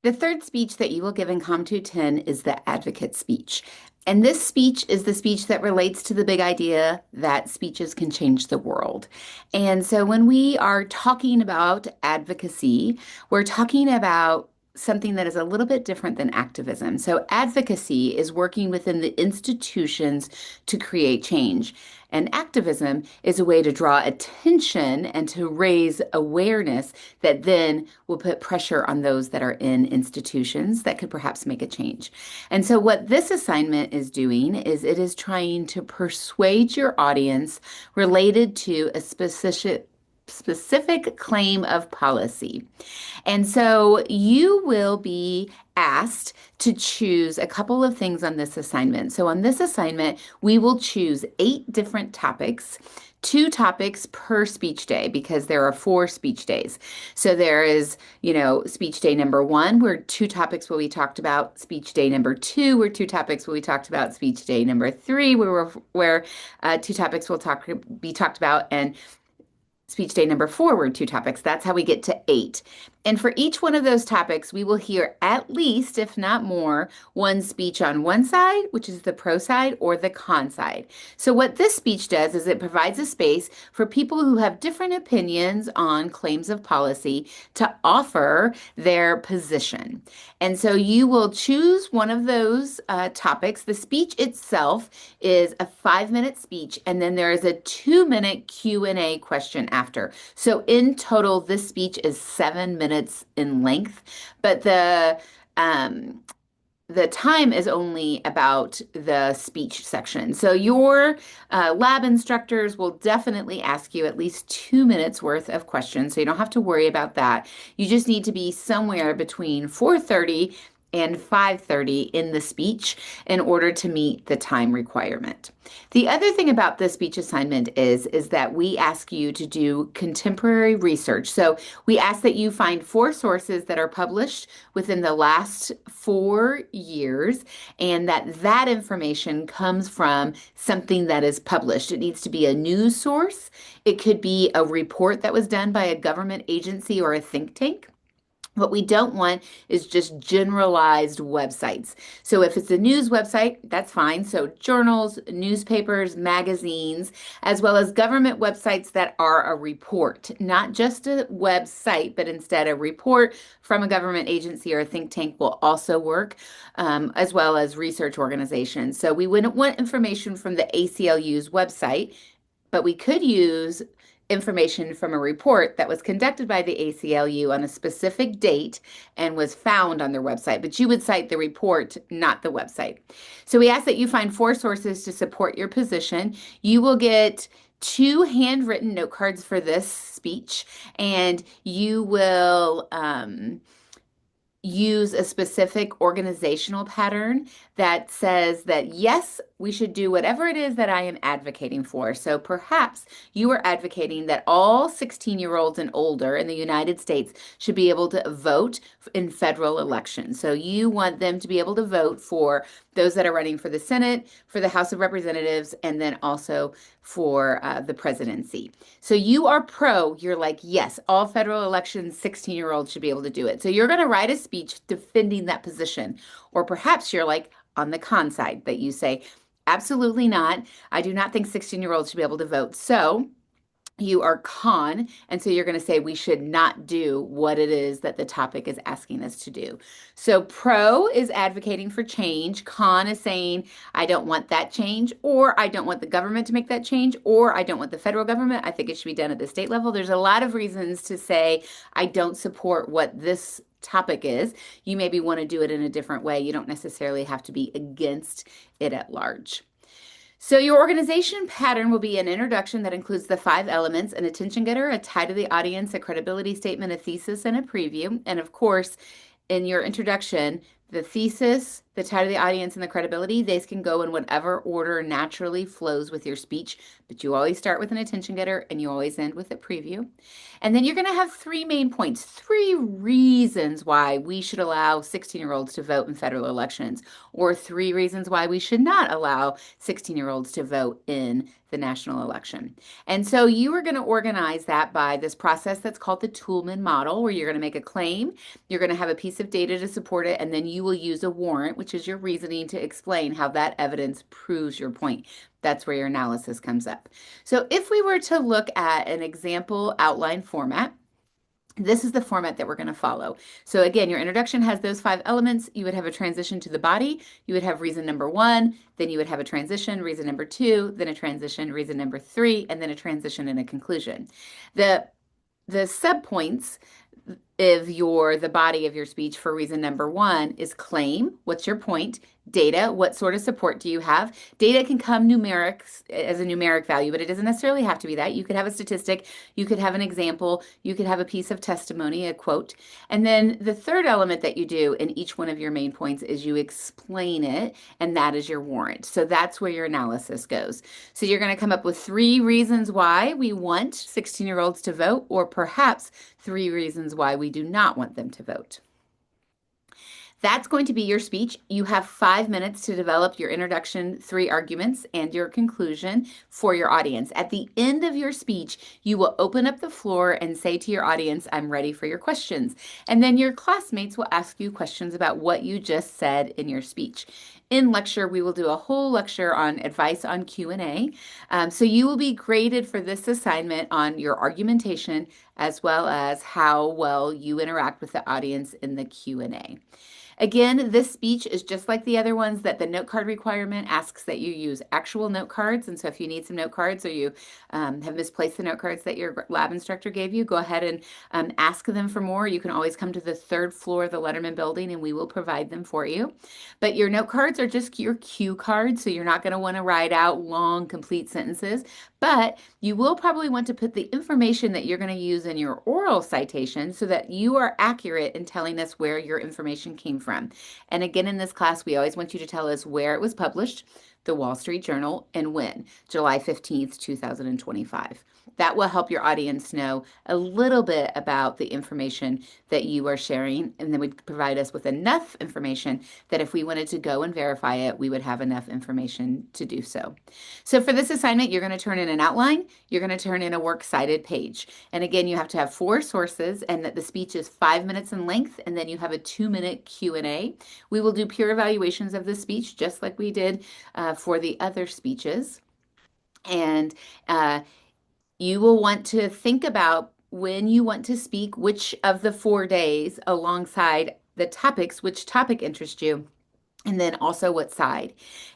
The third speech that you will give in COM 210 is the advocate speech. And this speech is the speech that relates to the big idea that speeches can change the world. And so when we are talking about advocacy, we're talking about something that is a little bit different than activism. So advocacy is working within the institutions to create change. And activism is a way to draw attention and to raise awareness that then will put pressure on those that are in institutions that could perhaps make a change. And so, what this assignment is doing is it is trying to persuade your audience related to a specific claim of policy. And so you will be asked to choose a couple of things on this assignment. So on this assignment, we will choose 8 different topics. 2 topics per speech day because there are 4 speech days. So there is, speech day number 1, where 2 topics will be talked about. Speech day number 2, where 2 topics will be talked about. Speech day number 3, where 2 topics will be talked about, and speech day number 4 were 2 topics. That's how we get to 8. And for each one of those topics, we will hear at least, if not more, one speech on one side, which is the pro side, or the con side. So what this speech does is it provides a space for people who have different opinions on claims of policy to offer their position. And so you will choose one of those topics. The speech itself is a 5-minute speech, and then there is a 2-minute Q&A question after. So in total, this speech is 7 minutes in length, but the time is only about the speech section. So your lab instructors will definitely ask you at least 2 minutes worth of questions, so you don't have to worry about that. You just need to be somewhere between 4:30 and 5:30 in the speech in order to meet the time requirement. The other thing about this speech assignment is that we ask you to do contemporary research. So we ask that you find 4 sources that are published within the last 4 years, and that information comes from something that is published. It needs to be a news source. It could be a report that was done by a government agency or a think tank. What we don't want is just generalized websites. So if it's a news website, that's fine. So journals, newspapers, magazines, as well as government websites that are a report, not just a website, but instead a report from a government agency or a think tank will also work, as well as research organizations. So we wouldn't want information from the ACLU's website, but we could use information from a report that was conducted by the ACLU on a specific date and was found on their website. But you would cite the report, not the website. So we ask that you find 4 sources to support your position. You will get 2 handwritten note cards for this speech, and you will use a specific organizational pattern that says that, yes, we should do whatever it is that I am advocating for. So perhaps you are advocating that all 16-year-olds and older in the United States should be able to vote in federal elections. So you want them to be able to vote for those that are running for the Senate, for the House of Representatives, and then also for the presidency. So you are you're like, yes, all federal elections, 16-year-olds should be able to do it. So you're going to write a speech defending that position. Or perhaps you're like on the con side, that you say, absolutely not. I do not think 16-year-olds should be able to vote. So you are con, and so you're going to say we should not do what it is that the topic is asking us to do. So pro is advocating for change. Con is saying, I don't want that change, or I don't want the government to make that change, or I don't want the federal government. I think it should be done at the state level. There's a lot of reasons to say, I don't support what this topic is. You maybe want to do it in a different way. You don't necessarily have to be against it at large. So your organization pattern will be an introduction that includes the 5 elements: an attention getter, a tie to the audience, a credibility statement, a thesis, and a preview. And of course, in your introduction, The thesis, the title of the audience, and the credibility, these can go in whatever order naturally flows with your speech, but you always start with an attention getter and you always end with a preview. And then you're going to have three main points, three reasons why we should allow 16-year-olds to vote in federal elections, or three reasons why we should not allow 16-year-olds to vote in the national election. And so you are going to organize that by this process that's called the Toulmin model, where you're going to make a claim, you're going to have a piece of data to support it, and then you will use a warrant, which is your reasoning to explain how that evidence proves your point. That's where your analysis comes up. So if we were to look at an example outline format, this is the format that we're going to follow. So again, your introduction has those 5 elements. You would have a transition to the body. You would have reason number 1, then you would have a transition, reason number 2, then a transition, reason number 3, and then a transition and a conclusion. The subpoints of the body of your speech for reason number 1 is claim, what's your point? Data, what sort of support do you have? Data can come numerics as a numeric value, but it doesn't necessarily have to be that. You could have a statistic, you could have an example, you could have a piece of testimony, a quote. And then the third element that you do in each one of your main points is you explain it, and that is your warrant. So that's where your analysis goes. So you're going to come up with 3 reasons why we want 16-year-olds to vote, or perhaps 3 reasons why we do not want them to vote. That's going to be your speech. You have 5 minutes to develop your introduction, 3 arguments, and your conclusion for your audience. At the end of your speech, you will open up the floor and say to your audience, I'm ready for your questions. And then your classmates will ask you questions about what you just said in your speech. In lecture, we will do a whole lecture on advice on Q&A. So you will be graded for this assignment on your argumentation as well as how well you interact with the audience in the Q&A. Again, this speech is just like the other ones, that the note card requirement asks that you use actual note cards. And so if you need some note cards, or you have misplaced the note cards that your lab instructor gave you, go ahead and ask them for more. You can always come to the 3rd floor of the Letterman building and we will provide them for you. But your note cards are just your cue cards, so you're not going to want to write out long, complete sentences. But you will probably want to put the information that you're going to use in your oral citation so that you are accurate in telling us where your information came from. And again, in this class, we always want you to tell us where it was published, the Wall Street Journal, and when, July 15th, 2025. That will help your audience know a little bit about the information that you are sharing, and then would provide us with enough information that if we wanted to go and verify it, we would have enough information to do so. So for this assignment, you're going to turn in an outline, you're going to turn in a works cited page. And again, you have to have 4 sources, and that the speech is 5 minutes in length, and then you have a 2-minute Q&A. We will do peer evaluations of the speech just like we did for the other speeches. And you will want to think about when you want to speak, which of the 4 days alongside the topics, which topic interests you, and then also what side.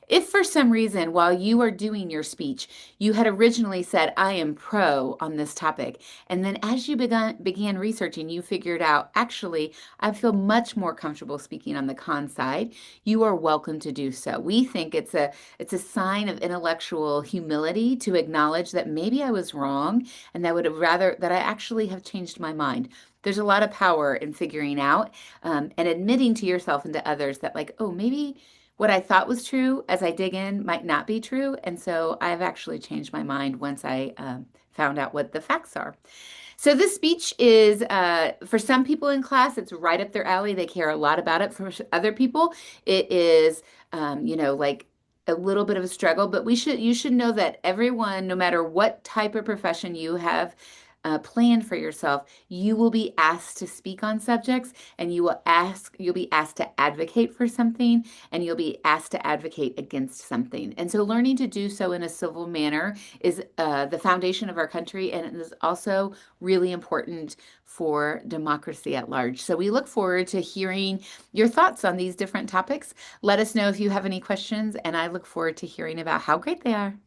If for some reason, while you are doing your speech, you had originally said, I am pro on this topic, and then as you began researching, you figured out, actually, I feel much more comfortable speaking on the con side, you are welcome to do so. We think it's a sign of intellectual humility to acknowledge that maybe I was wrong, and that I actually have changed my mind. There's a lot of power in figuring out and admitting to yourself and to others that, like, oh, maybe what I thought was true as I dig in might not be true. And so I've actually changed my mind once I found out what the facts are. So this speech is, for some people in class, it's right up their alley. They care a lot about it. For other people, it is, like a little bit of a struggle. But you should know that everyone, no matter what type of profession you have planned for yourself, you will be asked to speak on subjects, and you'll be asked to advocate for something, and you'll be asked to advocate against something. And so learning to do so in a civil manner is the foundation of our country, and it is also really important for democracy at large. So we look forward to hearing your thoughts on these different topics. Let us know if you have any questions, and I look forward to hearing about how great they are.